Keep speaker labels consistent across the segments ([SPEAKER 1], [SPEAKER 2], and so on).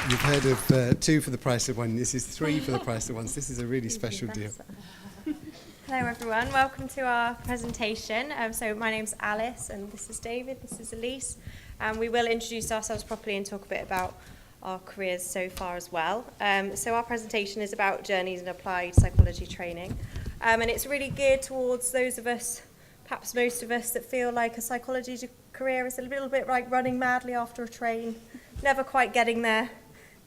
[SPEAKER 1] You've heard of 2 for the price of 1. This is 3 for the price of 1. So this is a really special deal.
[SPEAKER 2] Hello everyone, welcome to our presentation. So my name's Alice and this is David, this is Elise. We will introduce ourselves properly and talk a bit about our careers so far as well. So our presentation is about journeys in applied psychology training. And it's really geared towards those of us, perhaps most of us, that feel like a psychology career is a little bit like running madly after a train, never quite getting there,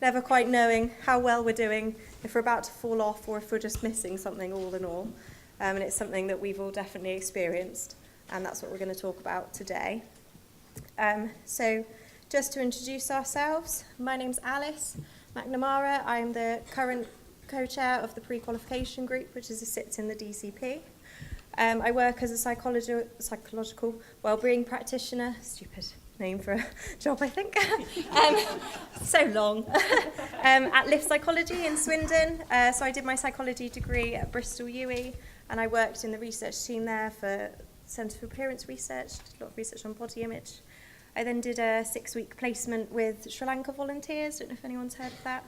[SPEAKER 2] never quite knowing how well we're doing, if we're about to fall off or if we're just missing something all in all. And it's something that we've all definitely experienced, and that's what we're going to talk about today. So just to introduce ourselves, my name's Alice McNamara. I'm the current co-chair of the Pre-Qualification Group, which sits in the DCP. I work as a psychological wellbeing practitioner, stupid name for a job, I think, so long, at Lift Psychology in Swindon. So I did my psychology degree at Bristol UE, and I worked in the research team there for Centre for Appearance Research, did a lot of research on body image. I then did a 6-week placement with Sri Lanka volunteers, don't know if anyone's heard of that,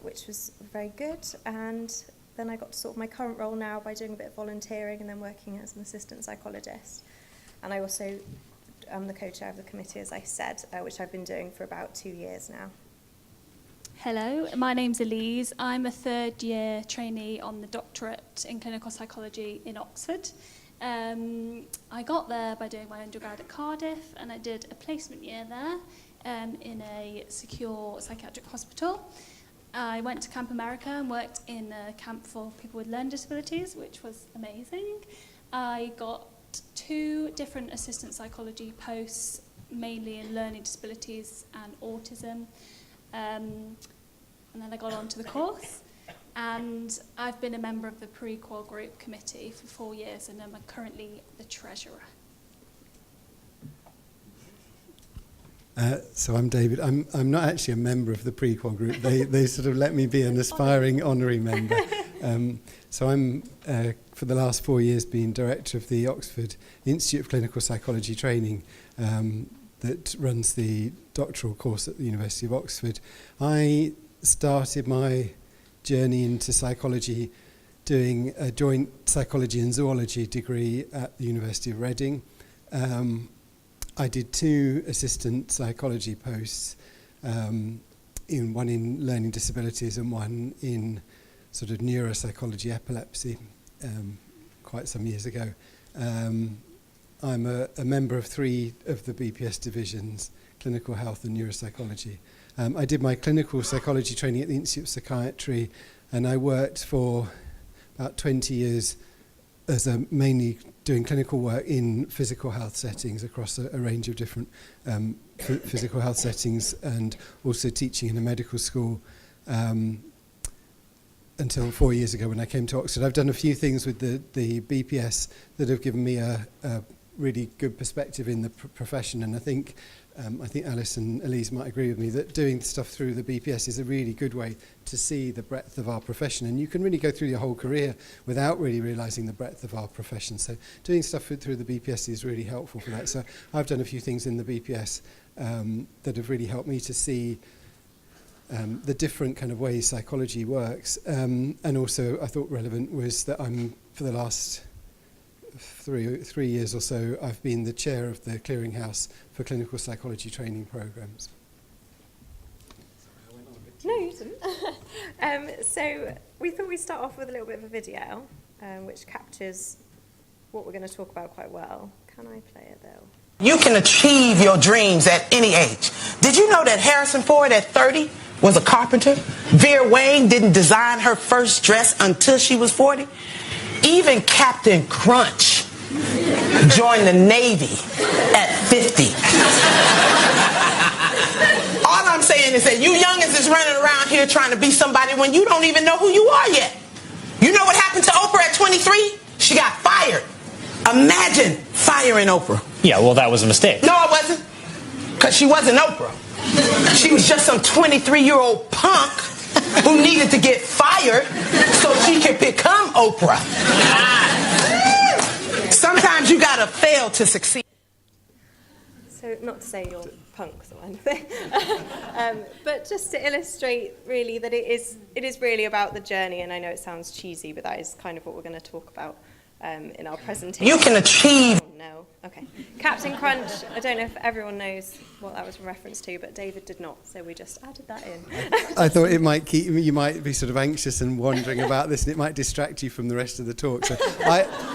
[SPEAKER 2] which was very good. And then I got to sort of my current role now by doing a bit of volunteering and then working as an assistant psychologist. And I also am the co-chair of the committee, as I said, which I've been doing for about 2 years now.
[SPEAKER 3] Hello, my name's Elise. I'm a third-year trainee on the doctorate in clinical psychology in Oxford. I got there by doing my undergrad at Cardiff, and I did a placement year there in a secure psychiatric hospital. I went to Camp America and worked in a camp for people with learning disabilities, which was amazing. I got 2 different assistant psychology posts, mainly in learning disabilities and autism. And then I got onto the course, and I've been a member of the Pre-Qual Group committee for 4 years, and I'm currently the treasurer.
[SPEAKER 1] So I'm David. I'm not actually a member of the Pre-Qual Group. They sort of let me be an aspiring honorary member. So I'm, for the last 4 years, been director of the Oxford Institute of Clinical Psychology Training, that runs the doctoral course at the University of Oxford. I started my journey into psychology doing a joint psychology and zoology degree at the University of Reading. I did 2 assistant psychology posts, one in learning disabilities and one in sort of neuropsychology epilepsy, quite some years ago. I'm a member of 3 of the BPS divisions, clinical health and neuropsychology. I did my clinical psychology training at the Institute of Psychiatry, and I worked for about 20 years as mainly doing clinical work in physical health settings across a range of different physical health settings, and also teaching in a medical school until 4 years ago when I came to Oxford. I've done a few things with the BPS that have given me a really good perspective in the profession, and I think Alice and Elise might agree with me that doing stuff through the BPS is a really good way to see the breadth of our profession, and you can really go through your whole career without really realising the breadth of our profession. So doing stuff through the BPS is really helpful for that. So I've done a few things in the BPS that have really helped me to see the different kind of ways psychology works, and also I thought relevant was that I'm, for the last 3 years or so, I've been the chair of the Clearinghouse for Clinical Psychology Training Programmes.
[SPEAKER 2] No, you didn't. So we thought we'd start off with a little bit of a video, which captures what we're going to talk about quite well. Can I play it, though?
[SPEAKER 4] You can achieve your dreams at any age. Did you know that Harrison Ford at 30 was a carpenter? Vera Wang didn't design her first dress until she was 40? Even Captain Crunch joined the Navy at 50. All I'm saying is that you youngins is running around here trying to be somebody when you don't even know who you are yet. You know what happened to Oprah at 23? She got fired. Imagine firing Oprah.
[SPEAKER 5] Yeah, well, that was a mistake.
[SPEAKER 4] No, it wasn't. Because she wasn't Oprah. She was just some 23-year-old punk who needed to get fired so she could become Oprah. Sometimes you gotta fail to succeed.
[SPEAKER 2] So not to say you're punks or anything. But just to illustrate really that it is really about the journey, and I know it sounds cheesy, but that is kind of what we're going to talk about in our presentation.
[SPEAKER 4] You can achieve.
[SPEAKER 2] Oh, no, okay. Captain Crunch, I don't know if everyone knows what that was a reference to, but David did not, so we just added that in.
[SPEAKER 1] I thought it might you might be sort of anxious and wondering about this, and it might distract you from the rest of the talk. So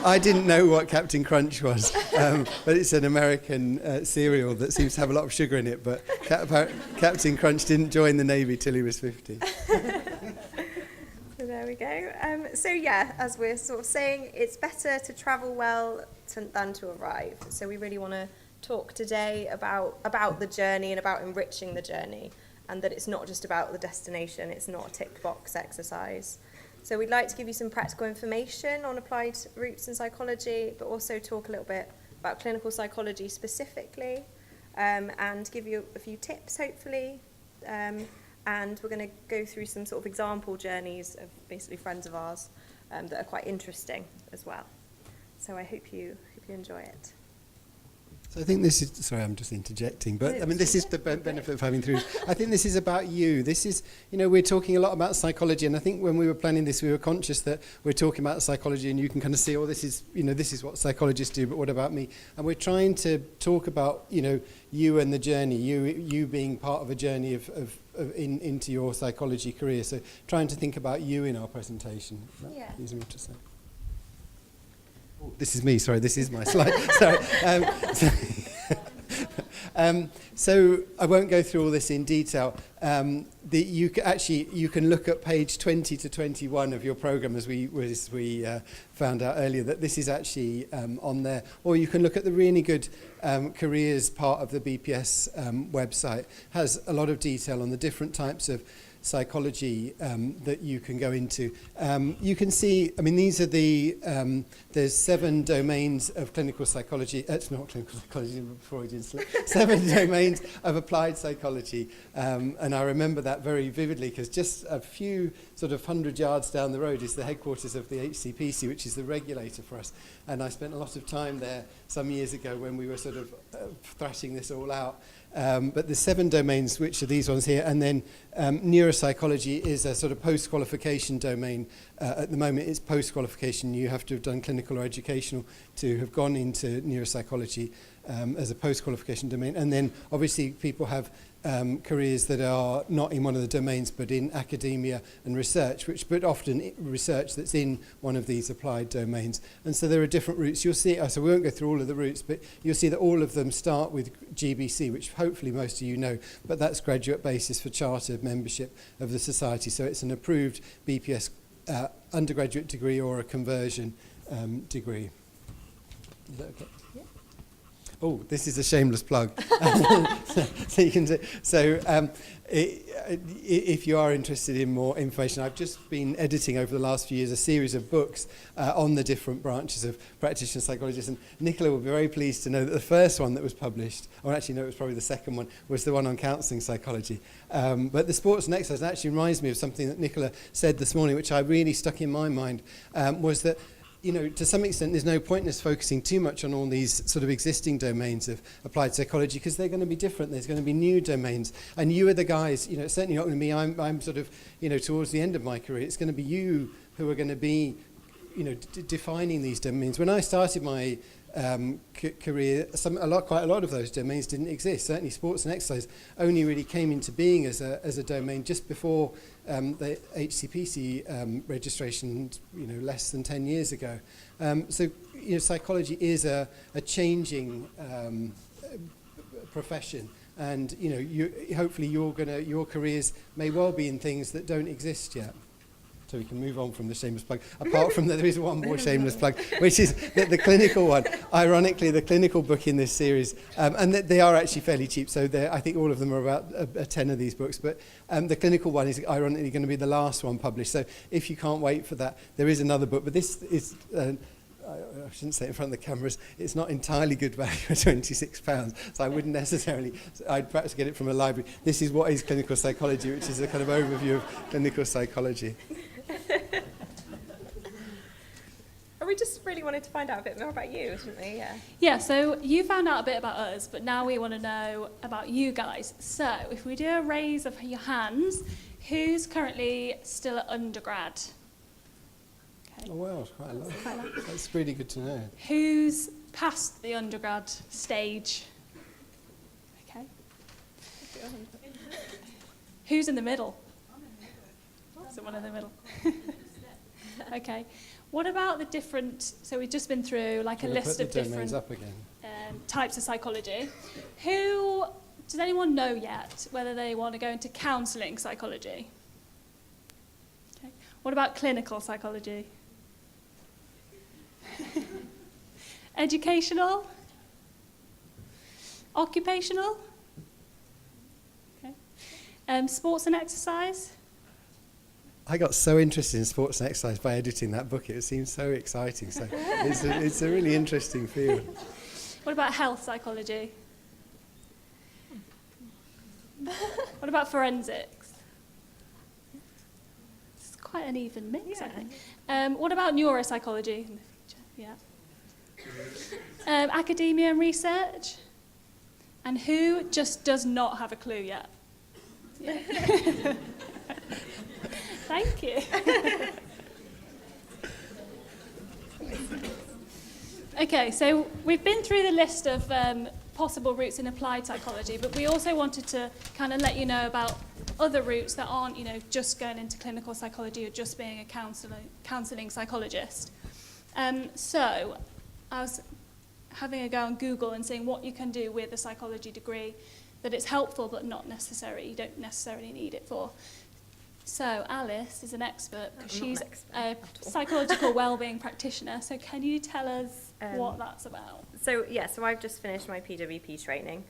[SPEAKER 1] I didn't know what Captain Crunch was, but it's an American cereal that seems to have a lot of sugar in it, but Captain Crunch didn't join the Navy till he was 50.
[SPEAKER 2] So there we go. So yeah, as we're sort of saying, it's better to travel well than to arrive. So we really want to talk today about the journey and about enriching the journey, and that it's not just about the destination, it's not a tick box exercise. So we'd like to give you some practical information on applied routes in psychology, but also talk a little bit about clinical psychology specifically, and give you a few tips hopefully. And we're going to go through some sort of example journeys of basically friends of ours that are quite interesting as well. So I hope you enjoy it.
[SPEAKER 1] So I think this is, sorry, I'm just interjecting, but I mean, this is the benefit of having three. I think this is about you. This is, we're talking a lot about psychology, and I think when we were planning this, we were conscious that we're talking about psychology, and you can kind of see, this is, this is what psychologists do, but what about me? And we're trying to talk about, you and the journey, you being part of a journey into your psychology career. So trying to think about you in our presentation.
[SPEAKER 2] Yeah.
[SPEAKER 1] Easy to say. This is me, sorry, this is my slide. Sorry. So I won't go through all this in detail. You can look at page 20 to 21 of your program, as we found out earlier, that this is actually on there. Or you can look at the really good careers part of the BPS website. Has a lot of detail on the different types of psychology that you can go into. You can see, these are there's 7 domains of clinical psychology. It's not clinical psychology, Freudian slip. 7 domains of applied psychology. And I remember that very vividly, because just a few sort of 100 yards down the road is the headquarters of the HCPC, which is the regulator for us. And I spent a lot of time there some years ago when we were sort of thrashing this all out. But the 7 domains, which are these ones here, and then neuropsychology is a sort of post-qualification domain. At the moment, it's post-qualification. You have to have done clinical or educational to have gone into neuropsychology as a post-qualification domain. And then, obviously, people have careers that are not in one of the domains, but in academia and research, but often research that's in one of these applied domains. And so there are different routes. You'll see, so we won't go through all of the routes, but you'll see that all of them start with GBC, which hopefully most of you know, but that's graduate basis for charter membership of the society. So it's an approved BPS undergraduate degree or a conversion degree. Is that okay? Yeah. Oh, this is a shameless plug. So you can say, if you are interested in more information, I've just been editing over the last few years a series of books on the different branches of practitioner psychologists, and Nicola will be very pleased to know that the first one that was published, or actually no, it was probably the second one, was the one on counselling psychology. But the sports and exercise actually reminds me of something that Nicola said this morning, which I really stuck in my mind, was that to some extent, there's no point in us focusing too much on all these sort of existing domains of applied psychology, because they're going to be different. There's going to be new domains. And you are the guys, it's certainly not going to be me. I'm sort of, towards the end of my career, it's going to be you who are going to be, defining these domains. When I started my career, quite a lot of those domains didn't exist. Certainly sports and exercise only really came into being as a domain just before the HCPC registration, less than 10 years ago. So psychology is a changing profession, and hopefully your careers may well be in things that don't exist yet. So we can move on from the shameless plug. Apart from that, there is one more shameless plug, which is the clinical one. Ironically, the clinical book in this series, and they are actually fairly cheap. So I think all of them are about 10 of these books. But the clinical one is ironically going to be the last one published. So if you can't wait for that, there is another book. But this is, I shouldn't say it in front of the cameras, it's not entirely good value for £26. So I wouldn't necessarily, I'd perhaps get it from a library. This is What is Clinical Psychology, which is a kind of overview of clinical psychology.
[SPEAKER 2] Are we just really wanted to find out a bit more about you, didn't we? Yeah.
[SPEAKER 3] Yeah, so you found out a bit about us, but now we want to know about you guys. So if we do a raise of your hands, who's currently still at undergrad? Okay.
[SPEAKER 1] Oh, wow, quite a lot. That's really good to know.
[SPEAKER 3] Who's past the undergrad stage? Okay. Who's in the middle? Someone in the middle. Okay. What about the different, so we've just been through like a list of different
[SPEAKER 1] up again.
[SPEAKER 3] Types of psychology. Does anyone know yet whether they want to go into counselling psychology? Okay. What about clinical psychology? Educational? Occupational? Okay. Sports and exercise?
[SPEAKER 1] I got so interested in sports and exercise by editing that book. It seems so exciting. So it's a really interesting field.
[SPEAKER 3] What about health psychology? What about forensics? It's quite an even mix, I think. What about neuropsychology in the future? Yeah. Academia and research? And who just does not have a clue yet? Yeah. Thank you. Okay, so we've been through the list of possible routes in applied psychology, but we also wanted to kind of let you know about other routes that aren't, just going into clinical psychology or just being a counselling psychologist. So I was having a go on Google and seeing what you can do with a psychology degree, that it's helpful but not necessary. You don't necessarily need it for. So Alice is an expert because she's a psychological wellbeing practitioner. So can you tell us what that's about?
[SPEAKER 2] So I've just finished my PWP training.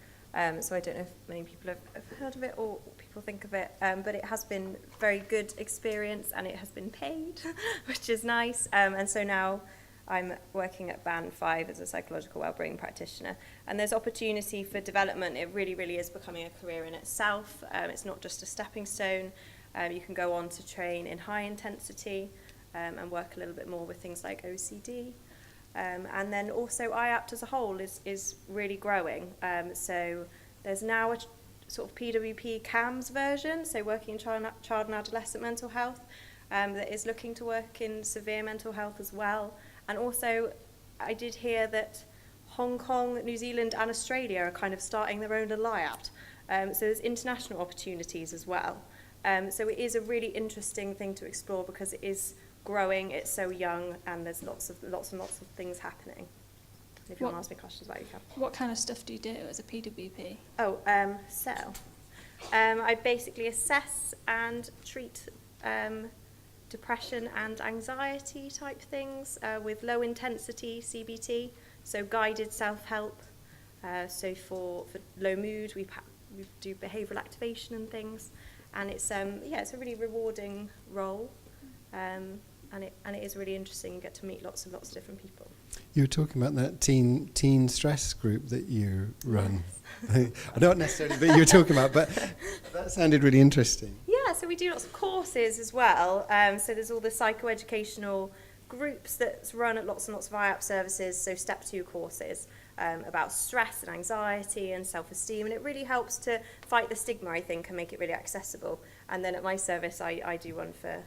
[SPEAKER 2] So I don't know if many people have heard of it or what people think of it, but it has been a very good experience and it has been paid, which is nice. And so now I'm working at Band 5 as a psychological wellbeing practitioner, and there's opportunity for development. It really, really is becoming a career in itself. It's not just a stepping stone. You can go on to train in high intensity and work a little bit more with things like OCD. And then also IAPT as a whole is really growing. So there's now a sort of PWP CAMS version, so working in child and adolescent mental health, that is looking to work in severe mental health as well. And also I did hear that Hong Kong, New Zealand and Australia are kind of starting their own IAPT. So there's international opportunities as well. So it is a really interesting thing to explore because it is growing, it's so young, and there's lots and lots of things happening. If you want to ask me questions about it, you can.
[SPEAKER 3] What kind of stuff do you do as a PWP?
[SPEAKER 2] I basically assess and treat depression and anxiety type things with low intensity CBT, so guided self-help. So for low mood, we do behavioural activation and things. And it's it's a really rewarding role, and it is really interesting. You get to meet lots and lots of different people.
[SPEAKER 1] You were talking about that teen stress group that you run. Yes. Not necessarily that you were talking about, but that sounded really interesting.
[SPEAKER 2] Yeah, so we do lots of courses as well. So there's all the psychoeducational groups that's run at lots and lots of IAPT services. So Step 2 courses. About stress and anxiety and self-esteem, and it really helps to fight the stigma, I think, and make it really accessible. And then at my service I do one for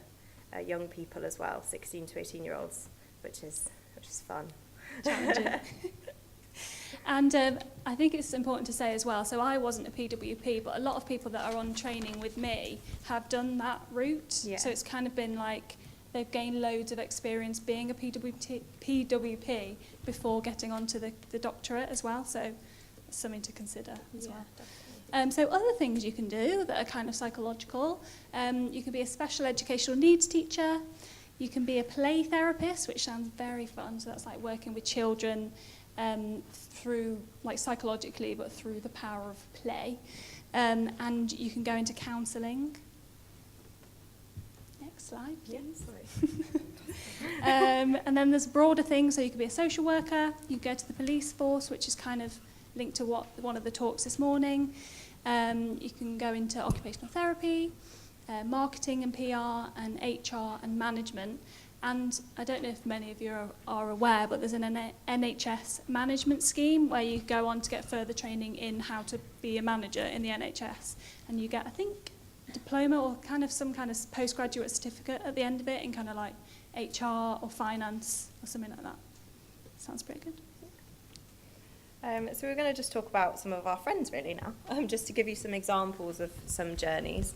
[SPEAKER 2] young people as well, 16 to 18-year-olds, which is fun.
[SPEAKER 3] Challenging. And I think it's important to say as well, so I wasn't a PWP, but a lot of people that are on training with me have done that route. Yeah. So it's kind of been like they've gained loads of experience being a PWP before getting onto the doctorate as well, so it's something to consider as well. So other things you can do that are kind of psychological, you can be a special educational needs teacher, you can be a play therapist, which sounds very fun, so that's like working with children through, like psychologically, but through the power of play, and you can go into counselling. Next slide, please. And then there's broader things, so you could be a social worker, you go to the police force, which is kind of linked to one of the talks this morning. You can go into occupational therapy, marketing and PR, and HR and management. And I don't know if many of you are aware, but there's an NHS management scheme where you go on to get further training in how to be a manager in the NHS. And you get, I think, a diploma or kind of some kind of postgraduate certificate at the end of it in kind of like HR or finance or something like that. Sounds pretty good.
[SPEAKER 2] So we're going to just talk about some of our friends really now, just to give you some examples of some journeys.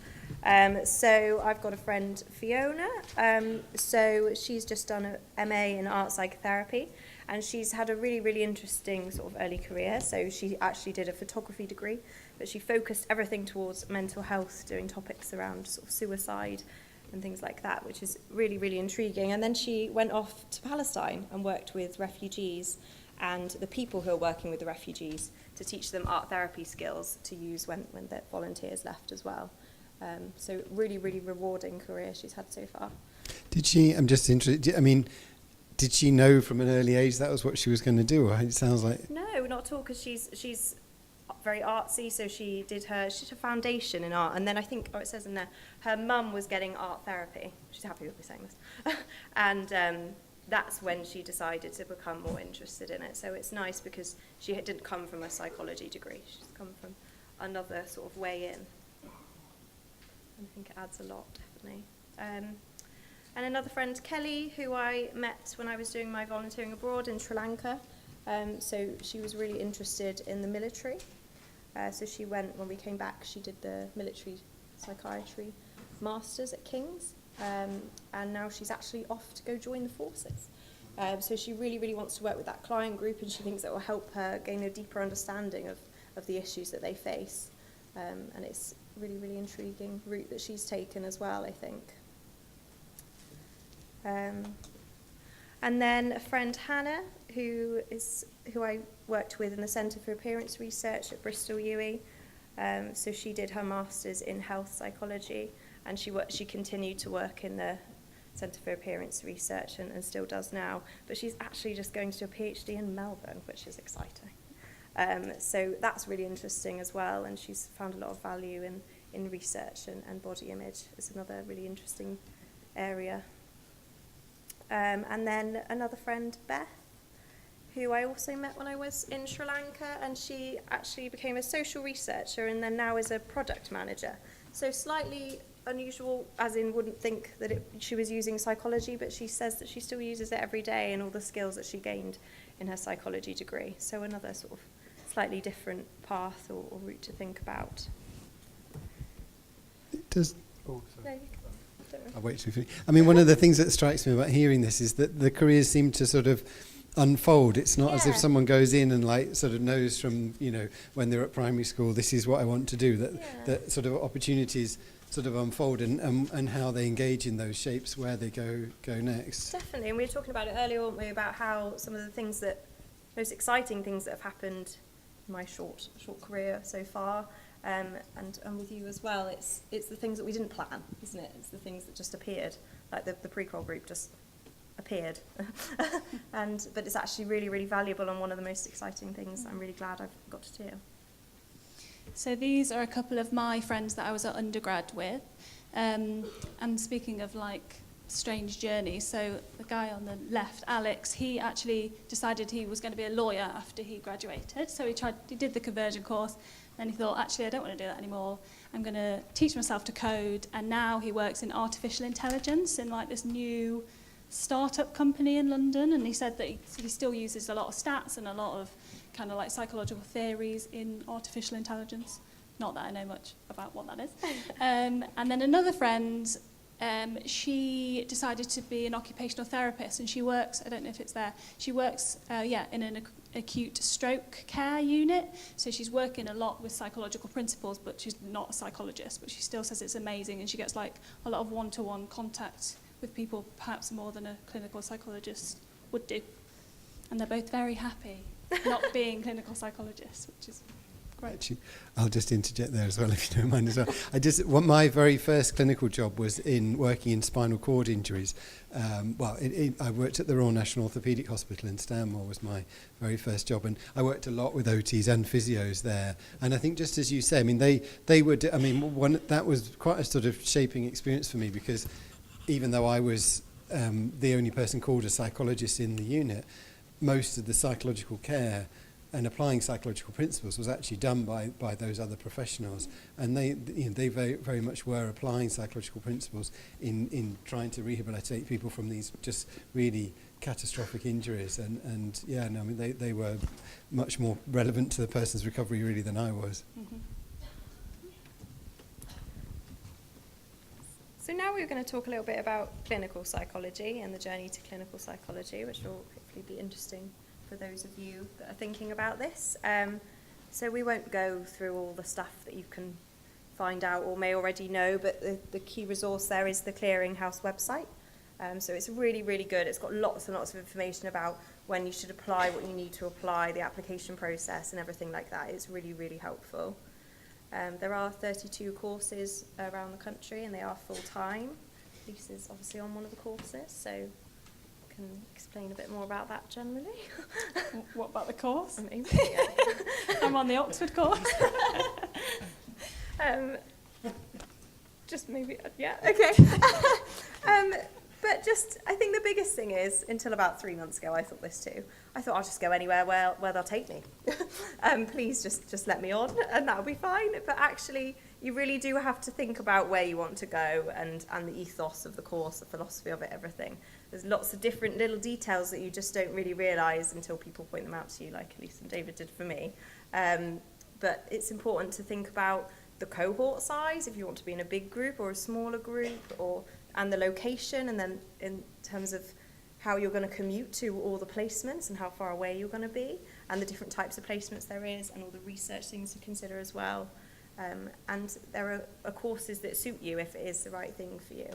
[SPEAKER 2] So I've got a friend, Fiona. So she's just done an MA in art psychotherapy, and she's had a really, really interesting sort of early career. So she actually did a photography degree, but she focused everything towards mental health, doing topics around sort of suicide and things like that, which is really, really intriguing. And then she went off to Palestine and worked with refugees and the people who are working with the refugees to teach them art therapy skills to use when the volunteers left as well. So really, really rewarding career she's had so far.
[SPEAKER 1] Did she, I'm just interested, I mean, did she know from an early age that was what she was going to do? Or it sounds like...
[SPEAKER 2] No, not at all, because she's very artsy, so she did her foundation in art, and then I think, it says in there, her mum was getting art therapy. She's happy with me saying this. And that's when she decided to become more interested in it. So it's nice because she didn't come from a psychology degree. She's come from another sort of way in. I think it adds a lot, definitely. And another friend, Kelly, who I met when I was doing my volunteering abroad in Sri Lanka. So she was really interested in the military. So she went, when we came back, she did the military psychiatry masters at King's. And now she's actually off to go join the forces. So she really, really wants to work with that client group, and she thinks that will help her gain a deeper understanding of the issues that they face. And it's really, really intriguing route that she's taken as well, I think. And then a friend, Hannah, who I worked with in the Centre for Appearance Research at Bristol UWE. So she did her master's in health psychology, and she continued to work in the Centre for Appearance Research and still does now. But she's actually just going to do a PhD in Melbourne, which is exciting. So that's really interesting as well, and she's found a lot of value in research and body image. It's another really interesting area. And then another friend, Beth, who I also met when I was in Sri Lanka, and she actually became a social researcher and then now is a product manager. So slightly unusual, as in wouldn't think that she was using psychology, but she says that she still uses it every day and all the skills that she gained in her psychology degree. So another sort of slightly different path or route to think about.
[SPEAKER 1] Does...
[SPEAKER 2] No,
[SPEAKER 1] I'll wait till you finish. I mean, one of the things that strikes me about hearing this is that the careers seem to sort of unfold. It's not as if someone goes in and like sort of knows from, when they're at primary school, this is what I want to do. That sort of opportunities sort of unfold and how they engage in those shapes where they go next.
[SPEAKER 2] Definitely, and we were talking about it earlier, weren't we, about how some of the most exciting things that have happened in my short career so far, and with you as well, it's the things that we didn't plan, isn't it? It's the things that just appeared, like the pre-qual group just appeared, but it's actually really, really valuable and one of the most exciting things I'm really glad I've got to do.
[SPEAKER 3] So these are a couple of my friends that I was at undergrad with, and speaking of like strange journeys, so the guy on the left, Alex, he actually decided he was going to be a lawyer after he graduated, so he did the conversion course. Then he thought, actually, I don't want to do that anymore. I'm going to teach myself to code. And now he works in artificial intelligence in like this new startup company in London. And he said that he still uses a lot of stats and a lot of kind of like psychological theories in artificial intelligence. Not that I know much about what that is. And then another friend, she decided to be an occupational therapist, and she works, I don't know if it's there, she works in an acute stroke care unit, so she's working a lot with psychological principles, but she's not a psychologist, but she still says it's amazing, and she gets like a lot of one-to-one contact with people, perhaps more than a clinical psychologist would do. And they're both very happy not being clinical psychologists, which is great.
[SPEAKER 1] Actually, I'll just interject there as well, if you don't mind as well. My very first clinical job was working in spinal cord injuries. I worked at the Royal National Orthopaedic Hospital in Stanmore, was my very first job, and I worked a lot with OTs and physios there. And I think, just as you say, I mean, they were. That was quite a sort of shaping experience for me, because even though I was the only person called a psychologist in the unit, most of the psychological care and applying psychological principles was actually done by those other professionals, and they very, very much were applying psychological principles in trying to rehabilitate people from these just really catastrophic injuries, and yeah, no, I mean they were much more relevant to the person's recovery really than I was.
[SPEAKER 3] Mm-hmm.
[SPEAKER 2] So now we're going to talk a little bit about clinical psychology and the journey to clinical psychology, which will hopefully be interesting for those of you that are thinking about this. So we won't go through all the stuff that you can find out or may already know, but the key resource there is the Clearinghouse website. So it's really, really good. It's got lots and lots of information about when you should apply, what you need to apply, the application process and everything like that. It's really, really helpful. There are 32 courses around the country and they are full-time. Lisa's obviously on one of the courses, so can explain a bit more about that generally.
[SPEAKER 3] What about the course?
[SPEAKER 2] Amazing, yeah.
[SPEAKER 3] I'm on the Oxford course.
[SPEAKER 2] Just maybe, yeah, okay. But just, I think the biggest thing is, until about 3 months ago, I thought this too. I thought I'll just go anywhere where they'll take me. Please just let me on, and that'll be fine. But actually, you really do have to think about where you want to go and the ethos of the course, the philosophy of it, everything. There's lots of different little details that you just don't really realise until people point them out to you, like Elise and David did for me. But it's important to think about the cohort size, if you want to be in a big group or a smaller group, and the location, and then in terms of how you're going to commute to all the placements and how far away you're going to be, and the different types of placements there is, and all the research things to consider as well. And there are courses that suit you if it is the right thing for you.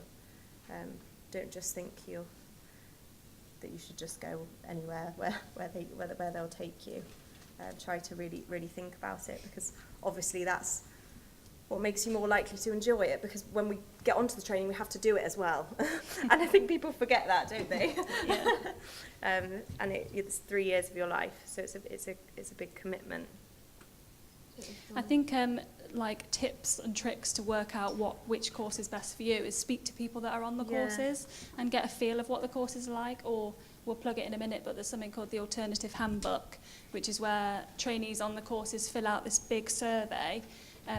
[SPEAKER 2] Don't just think that you should just go anywhere where they'll take you. Try to really, really think about it, because obviously that's what makes you more likely to enjoy it, because when we get onto the training we have to do it as well. And I think people forget that, don't they? Yeah. And it's 3 years of your life, so it's a big commitment.
[SPEAKER 3] I think like tips and tricks to work out which course is best for you is speak to people that are on the courses and get a feel of what the courses are like. Or we'll plug it in a minute, but there's something called the Alternative Handbook, which is where trainees on the courses fill out this big survey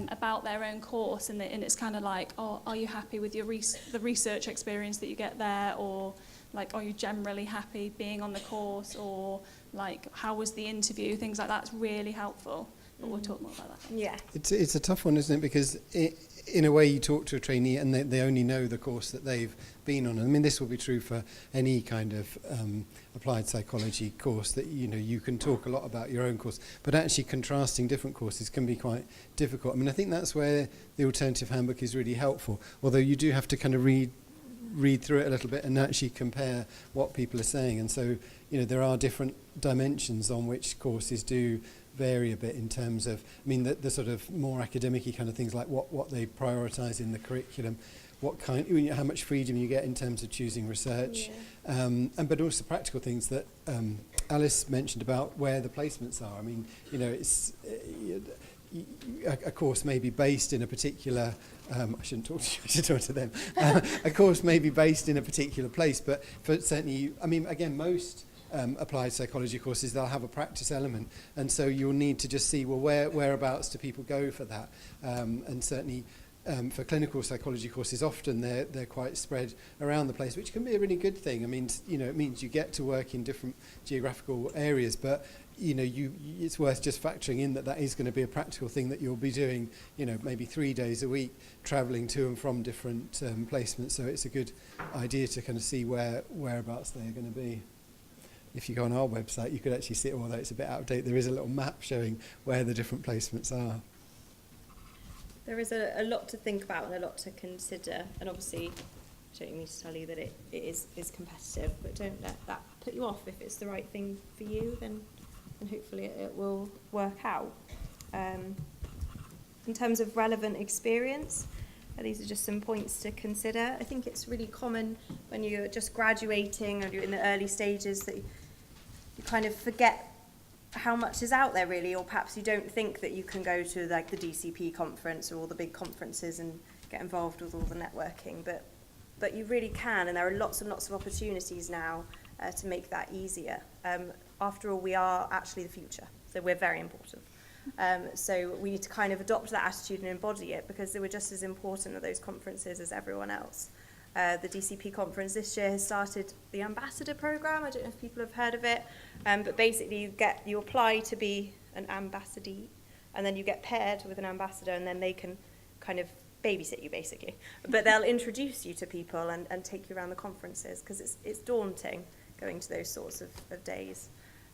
[SPEAKER 3] about their own course, and it's kind of like, oh, are you happy with your the research experience that you get there, or like, are you generally happy being on the course, or like, how was the interview, things like that's really helpful. But we'll talk more about that.
[SPEAKER 2] Yeah.
[SPEAKER 1] It's a tough one, isn't it? Because in a way you talk to a trainee and they only know the course that they've been on. I mean, this will be true for any kind of applied psychology course, that you can talk a lot about your own course, but actually contrasting different courses can be quite difficult. I mean, I think that's where the Alternative Handbook is really helpful, although you do have to kind of read through it a little bit and actually compare what people are saying. And so, there are different dimensions on which courses do vary a bit in terms of, I mean, the sort of more academic-y kind of things, like what they prioritise in the curriculum, how much freedom you get in terms of choosing research, but also practical things that Alice mentioned about where the placements are. I mean, it's a course may be based in a particular, I shouldn't talk to you, I should talk to them. A course may be based in a particular place, but for certainly, I mean, again, most applied psychology courses, they'll have a practice element, and so you'll need to just see, well, whereabouts do people go for that, and certainly for clinical psychology courses, often they're quite spread around the place, which can be a really good thing. I mean, it means you get to work in different geographical areas, but it's worth just factoring in that is going to be a practical thing that you'll be doing, maybe 3 days a week, travelling to and from different placements. So it's a good idea to kind of see whereabouts they're going to be. If you go on our website, you could actually see, although it's a bit out of date, there is a little map showing where the different placements are.
[SPEAKER 2] There is a lot to think about and a lot to consider, and obviously I don't need to tell you that it is competitive, but don't let that put you off. If it's the right thing for you, then hopefully it will work out. In terms of relevant experience, these are just some points to consider. I think it's really common when you're just graduating or you're in the early stages that you kind of forget how much is out there really, or perhaps you don't think that you can go to like the DCP conference or all the big conferences and get involved with all the networking, but but you really can, and there are lots and lots of opportunities now to make that easier. After all, we are actually the future, so we're very important. So we need to kind of adopt that attitude and embody it, because they were just as important at those conferences as everyone else. The DCP conference this year has started the ambassador program. I don't know if people have heard of it, but basically you apply to be an ambassadee, and then you get paired with an ambassador, and then they can kind of babysit you, basically. But they'll introduce you to people and take you around the conferences, because it's daunting going to those sorts of days.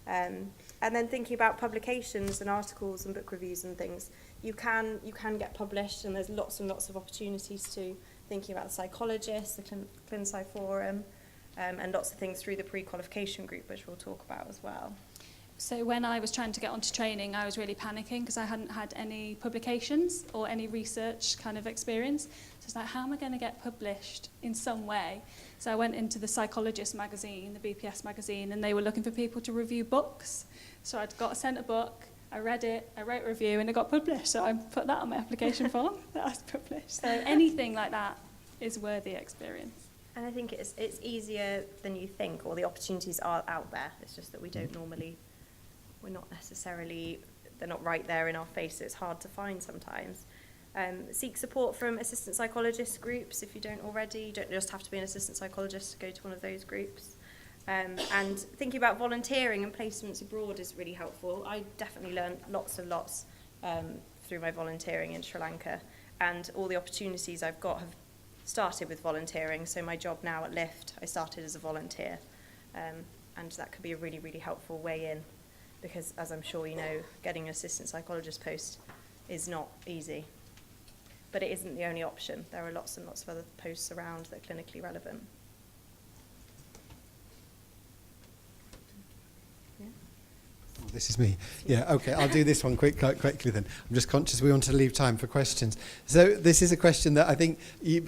[SPEAKER 2] And then thinking about publications and articles and book reviews and things, you can get published, and there's lots and lots of opportunities to thinking about the Psychologist, the ClinSci Forum, and lots of things through the Pre-Qualification Group, which we'll talk about as well.
[SPEAKER 3] So when I was trying to get onto training, I was really panicking because I hadn't had any publications or any research kind of experience. So it's like, how am I going to get published in some way? So I went into the Psychologist magazine, the BPS magazine, and they were looking for people to review books. So I'd got sent a book, I read it, I wrote a review, and it got published. So I put that on my application form, that I was published. So anything like that is worthy experience.
[SPEAKER 2] And I think it's easier than you think, or the opportunities are out there. It's just that we don't normally, they're not right there in our face, so it's hard to find sometimes. Seek support from assistant psychologist groups if you don't already. You don't just have to be an assistant psychologist to go to one of those groups. And thinking about volunteering and placements abroad is really helpful. I definitely learned lots through my volunteering in Sri Lanka, and all the opportunities I've got have started with volunteering. So my job now at Lift, I started as a volunteer, and that could be a really, really helpful way in, because as I'm sure you know, getting an assistant psychologist post is not easy. But it isn't the only option. There are lots and lots of other posts around that are clinically relevant.
[SPEAKER 1] This is me. Yeah, okay, I'll do this one quickly then. I'm just conscious we want to leave time for questions. So this is a question that I think,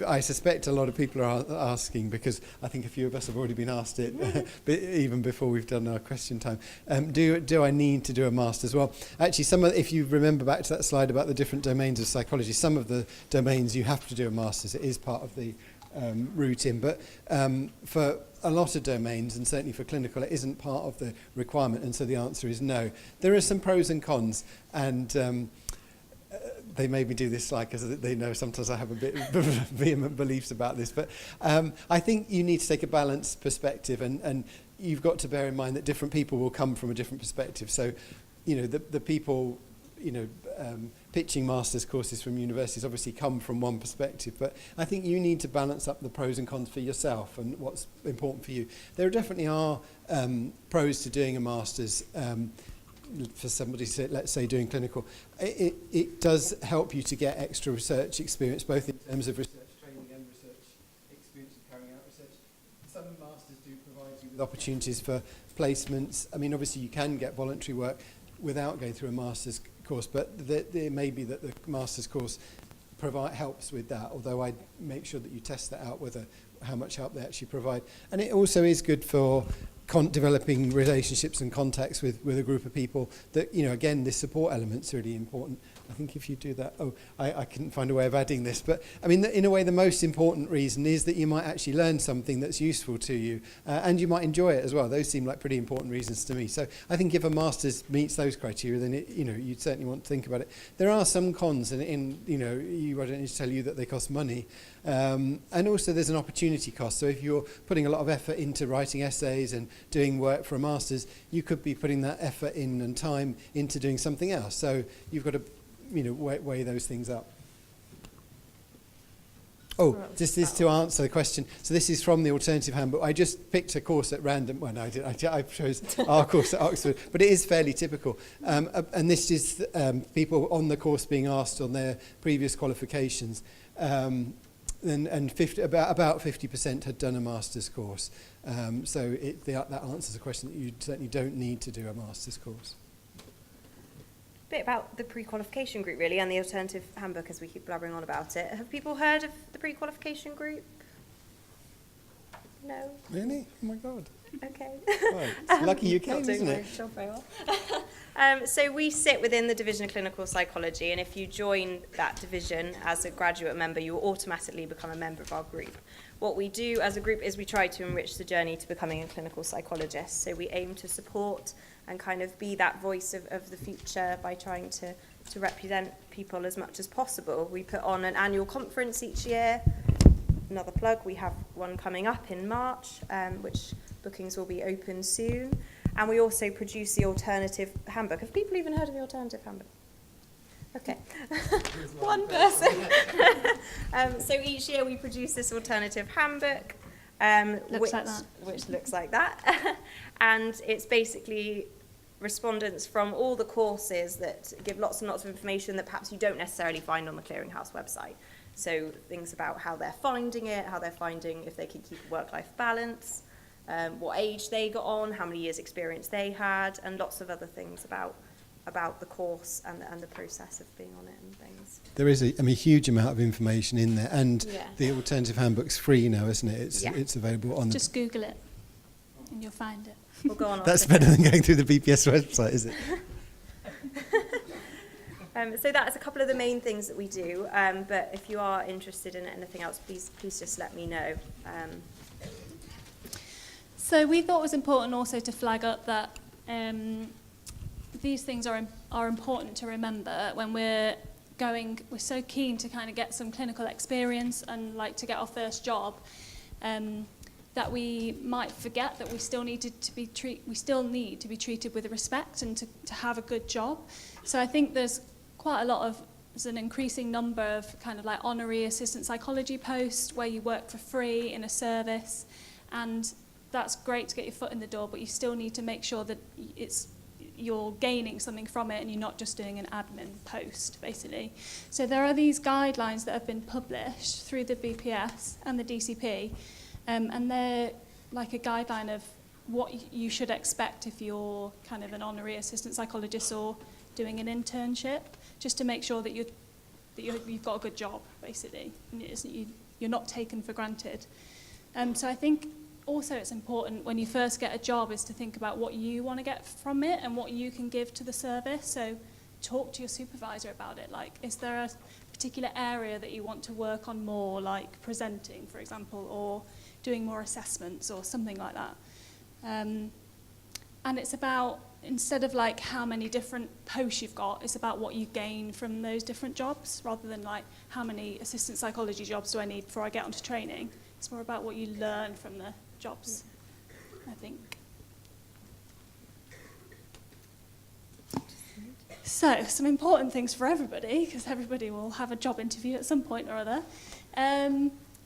[SPEAKER 1] I suspect a lot of people are asking, because I think a few of us have already been asked it, even before we've done our question time. Do I need to do a master's? Well, actually, if you remember back to that slide about the different domains of psychology, some of the domains you have to do a master's. It is part of the route in, but for a lot of domains, and certainly for clinical, it isn't part of the requirement, and so the answer is no. There are some pros and cons, and they made me do this slide because they know sometimes I have a bit vehement beliefs about this, but I think you need to take a balanced perspective, and you've got to bear in mind that different people will come from a different perspective. So, you know, the people, you know, pitching master's courses from universities obviously come from one perspective, but I think you need to balance up the pros and cons for yourself and what's important for you. There definitely are pros to doing a master's for somebody, let's say, doing clinical. It does help you to get extra research experience, both in terms of research training and research experience of carrying out research. Some masters do provide you with opportunities for placements. I mean, obviously you can get voluntary work without going through a master's course, but there may be that the master's course helps with that, although I'd make sure that you test that out, how much help they actually provide. And it also is good for developing relationships and contacts with a group of people that, you know, again, this support element's really important. I think if you do that, I couldn't find a way of adding this, but I mean, in a way, the most important reason is that you might actually learn something that's useful to you, and you might enjoy it as well. Those seem like pretty important reasons to me. So I think if a master's meets those criteria, then you'd certainly want to think about it. There are some cons, and I don't need to tell you that they cost money, and also there's an opportunity cost. So if you're putting a lot of effort into writing essays and doing work for a master's, you could be putting that effort in and time into doing something else. So you've got to weigh those things up. Oh, this is to answer the question. So this is from the Alternative Handbook. I just picked a course at random. Well, no, I chose our course at Oxford, but it is fairly typical. And this is people on the course being asked on their previous qualifications. And about 50% had done a master's course. So that answers the question that you certainly don't need to do a master's course.
[SPEAKER 2] Bit about the Pre-Qualification Group, really, and the Alternative Handbook, as we keep blabbering on about it. Have people heard of the Pre-Qualification Group? No?
[SPEAKER 1] Really? Oh my God.
[SPEAKER 2] Okay.
[SPEAKER 1] Right. It's lucky you
[SPEAKER 2] Not
[SPEAKER 1] came,
[SPEAKER 2] doing
[SPEAKER 1] isn't
[SPEAKER 2] my
[SPEAKER 1] it?
[SPEAKER 2] job very well. So we sit within the Division of Clinical Psychology, and if you join that division as a graduate member, you will automatically become a member of our group. What we do as a group is we try to enrich the journey to becoming a clinical psychologist. So we aim to support and kind of be that voice of the future by trying to represent people as much as possible. We put on an annual conference each year. Another plug, we have one coming up in March, which bookings will be open soon. And we also produce the Alternative Handbook. Have people even heard of the Alternative Handbook? Okay, one person. So each year we produce this Alternative Handbook, which looks like that. And it's basically respondents from all the courses that give lots and lots of information that perhaps you don't necessarily find on the Clearinghouse website. So things about how they're finding it, how they're finding if they can keep a work-life balance, what age they got on, how many years experience they had, and lots of other things about the course and the process of being on it and things.
[SPEAKER 1] There is a huge amount of information in there, and
[SPEAKER 2] Yeah.
[SPEAKER 1] the Alternative Handbook's free now, isn't it? It's available on.
[SPEAKER 3] Just Google it, and you'll find it.
[SPEAKER 2] We'll go on.
[SPEAKER 1] That's better than going through the BPS website, is it?
[SPEAKER 2] So that's a couple of the main things that we do. But if you are interested in anything else, please just let me know.
[SPEAKER 3] So we thought it was important also to flag up that these things are important to remember when we're so keen to kind of get some clinical experience and like to get our first job, that we might forget that we still need to be treated with respect and to have a good job. So I think there's an increasing number of kind of like honorary assistant psychology posts where you work for free in a service, and that's great to get your foot in the door, but you still need to make sure that you're gaining something from it and you're not just doing an admin post, basically. So there are these guidelines that have been published through the BPS and the DCP, and they're like a guideline of what you should expect if you're kind of an honorary assistant psychologist or doing an internship, just to make sure that you've got a good job, basically, and you're not taken for granted. So I think also it's important when you first get a job is to think about what you want to get from it and what you can give to the service. So talk to your supervisor about it. Like, is there a particular area that you want to work on more, like presenting, for example, or doing more assessments or something like that? And it's about, instead of like how many different posts you've got, it's about what you gain from those different jobs, rather than like how many assistant psychology jobs do I need before I get onto training. It's more about what you learn from the jobs, I think. So, some important things for everybody, because everybody will have a job interview at some point or other.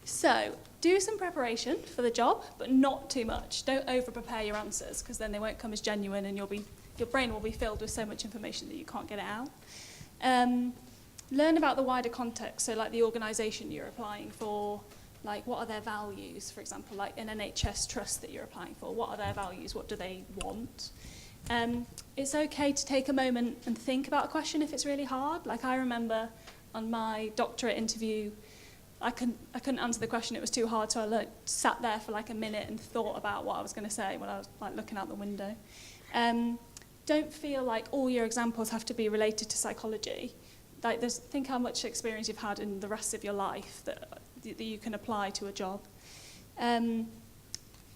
[SPEAKER 3] So, do some preparation for the job, but not too much. Don't over-prepare your answers, because then they won't come as genuine and your brain will be filled with so much information that you can't get it out. Learn about the wider context, so like the organisation you're applying for, like what are their values, for example, like an NHS trust that you're applying for. What are their values? What do they want? It's okay to take a moment and think about a question if it's really hard. Like I remember on my doctorate interview, I couldn't answer the question, it was too hard, so I sat there for like a minute and thought about what I was going to say when I was like looking out the window. Don't feel like all your examples have to be related to psychology. Like think how much experience you've had in the rest of your life that you can apply to a job.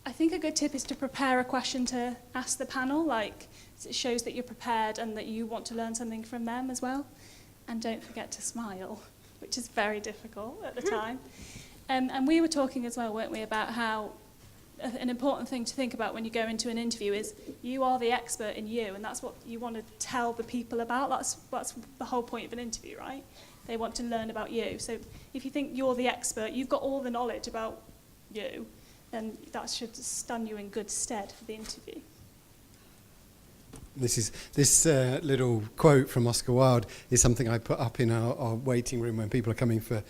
[SPEAKER 3] I think a good tip is to prepare a question to ask the panel, like it shows that you're prepared and that you want to learn something from them as well. And don't forget to smile, which is very difficult at the time. And we were talking as well, weren't we, about how an important thing to think about when you go into an interview is you are the expert in you, and that's what you want to tell the people about. That's the whole point of an interview, right? They want to learn about you. So if you think you're the expert, you've got all the knowledge about you, then that should stand you in good stead for the interview.
[SPEAKER 1] This little quote from Oscar Wilde is something I put up in our waiting room when people are coming for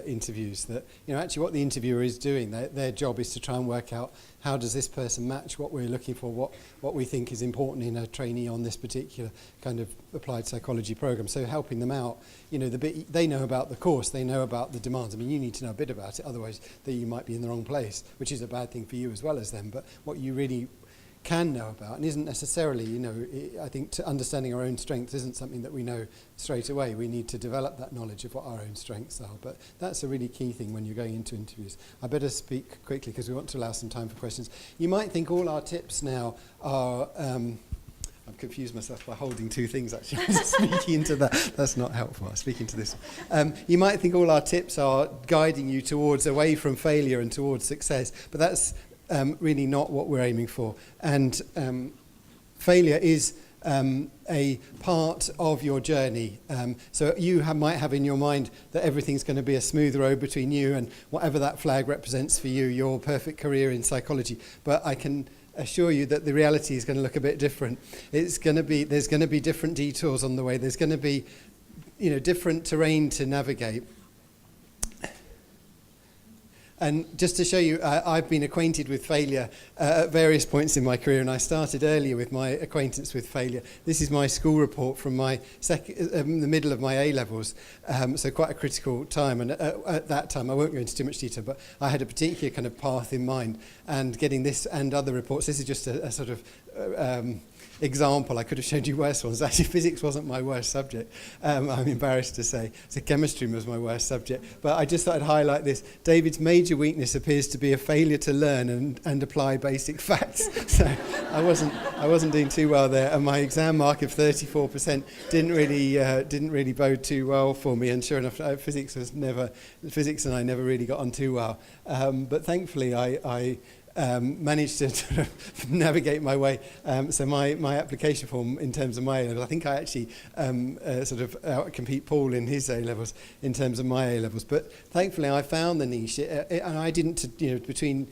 [SPEAKER 1] interviews, that actually what the interviewer is doing, their job is to try and work out how does this person match what we're looking for, what we think is important in a trainee on this particular kind of applied psychology program. So helping them out, the bit they know about the course, they know about the demands. I mean, you need to know a bit about it, otherwise that you might be in the wrong place, which is a bad thing for you as well as them. But what you really can know about, and isn't necessarily, I think understanding our own strengths isn't something that we know straight away. We need to develop that knowledge of what our own strengths are. But that's a really key thing when you're going into interviews. I better speak quickly because we want to allow some time for questions. You might think all our tips now are... I've confused myself by holding two things, actually. I'm speaking into that. That's not helpful. I'm speaking to this. You might think all our tips are guiding you away from failure and towards success, but that's really not what we're aiming for. And failure is a part of your journey. So you might have in your mind that everything's going to be a smooth road between you and whatever that flag represents for you, your perfect career in psychology. But I can assure you that the reality is going to look a bit different. There's going to be different detours on the way. There's going to be, different terrain to navigate. And just to show you, I've been acquainted with failure at various points in my career, and I started earlier with my acquaintance with failure. This is my school report from my the middle of my A-levels, so quite a critical time. And at that time, I won't go into too much detail, but I had a particular kind of path in mind. And getting this and other reports, this is just a sort of example. I could have showed you worse ones. Actually, physics wasn't my worst subject, I'm embarrassed to say. So chemistry was my worst subject. But I just thought I'd highlight this. David's major weakness appears to be a failure to learn and apply basic facts. So I wasn't doing too well there, and my exam mark of 34% didn't really bode too well for me. And sure enough, physics and I never really got on too well. But thankfully, I managed to sort of navigate my way. So my application form in terms of my A-levels, I think I actually sort of out-compete Paul in his A-levels in terms of my A-levels. But thankfully I found the niche, and I didn't, between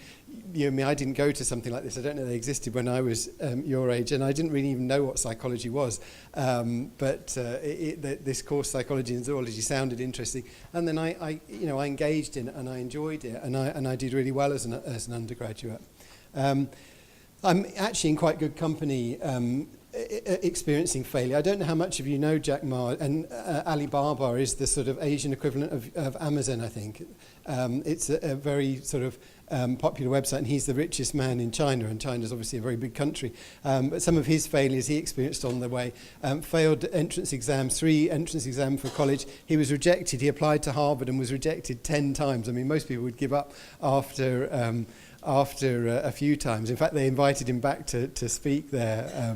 [SPEAKER 1] you and me, I didn't go to something like this. I don't know they existed when I was your age, and I didn't really even know what psychology was. But this course, Psychology and Zoology, sounded interesting, and then I engaged in it and I enjoyed it, and I did really well as an undergraduate. I'm actually in quite good company experiencing failure. I don't know how much of you know Jack Ma, and Alibaba is the sort of Asian equivalent of Amazon, I think. It's a very sort of popular website, and he's the richest man in China, and China's obviously a very big country. But some of his failures he experienced on the way. Failed entrance exams, 3 entrance exams for college. He was rejected. He applied to Harvard and was rejected 10 times. I mean, most people would give up after a few times. In fact, they invited him back to speak there.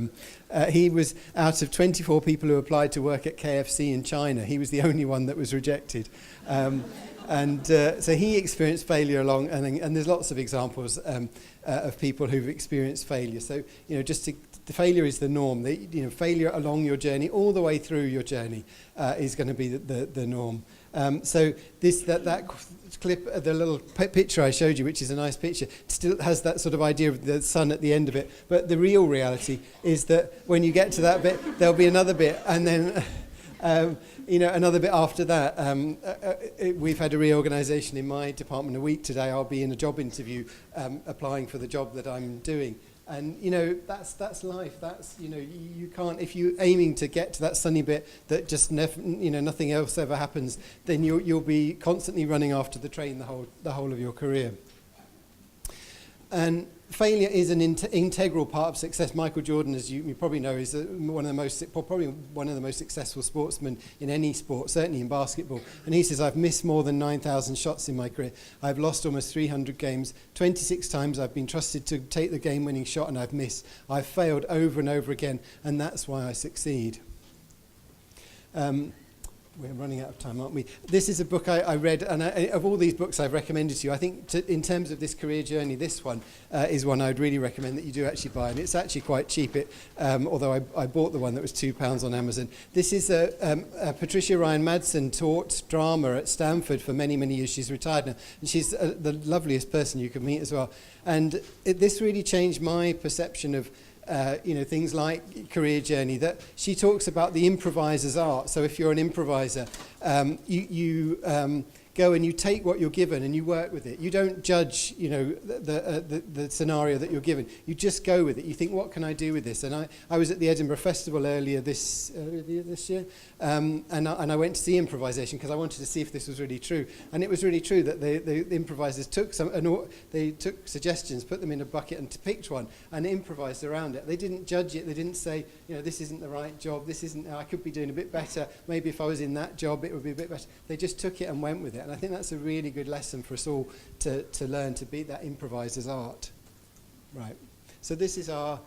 [SPEAKER 1] He was out of 24 people who applied to work at KFC in China. He was the only one that was rejected. So he experienced failure along, and there's lots of examples of people who've experienced failure. So, the failure is the norm. Failure along your journey, all the way through your journey, is going to be the norm. So that clip, the little picture I showed you, which is a nice picture, still has that sort of idea of the sun at the end of it. But the real reality is that when you get to that bit, there'll be another bit, and then another bit after that. We've had a reorganisation in my department a week today. I'll be in a job interview applying for the job that I'm doing. And that's life. That's you can't, if you're aiming to get to that sunny bit that just nothing else ever happens, then you'll be constantly running after the train the whole of your career. And failure is an integral part of success. Michael Jordan, as you probably know, is one of the most successful sportsmen in any sport, certainly in basketball. And he says, I've missed more than 9,000 shots in my career. I've lost almost 300 games. 26 times I've been trusted to take the game-winning shot and I've missed. I've failed over and over again, and that's why I succeed. We're running out of time, aren't we? This is a book I read, and of all these books I've recommended to you, I think in terms of this career journey, this one is one I'd really recommend that you do actually buy, and it's actually quite cheap. Although I bought the one that was £2 on Amazon. This is Patricia Ryan Madsen taught drama at Stanford for many, many years. She's retired now, and she's the loveliest person you could meet as well. And this really changed my perception of things like career journey, that she talks about the improviser's art. So if you're an improviser, you go and you take what you're given and you work with it. You don't judge, you know, the scenario that you're given. You just go with it. You think, what can I do with this? And I was at the Edinburgh Festival earlier this year, and I went to see improvisation because I wanted to see if this was really true. And it was really true that the improvisers took they took suggestions, put them in a bucket and picked one and improvised around it. They didn't judge it. They didn't say, you know, this isn't the right job. This isn't, I could be doing a bit better. Maybe if I was in that job, it would be a bit better. They just took it and went with it. And I think that's a really good lesson for us all to learn to be that improviser's art. Right. So this is our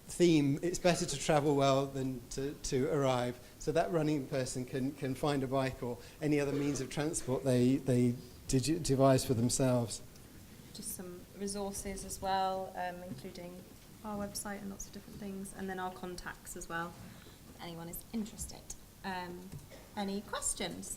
[SPEAKER 1] theme. It's better to travel well than to arrive. So that running person can find a bike or any other means of transport they devise for themselves.
[SPEAKER 2] Just some resources as well, including our website and lots of different things, and then our contacts as well, if anyone is interested. Any questions?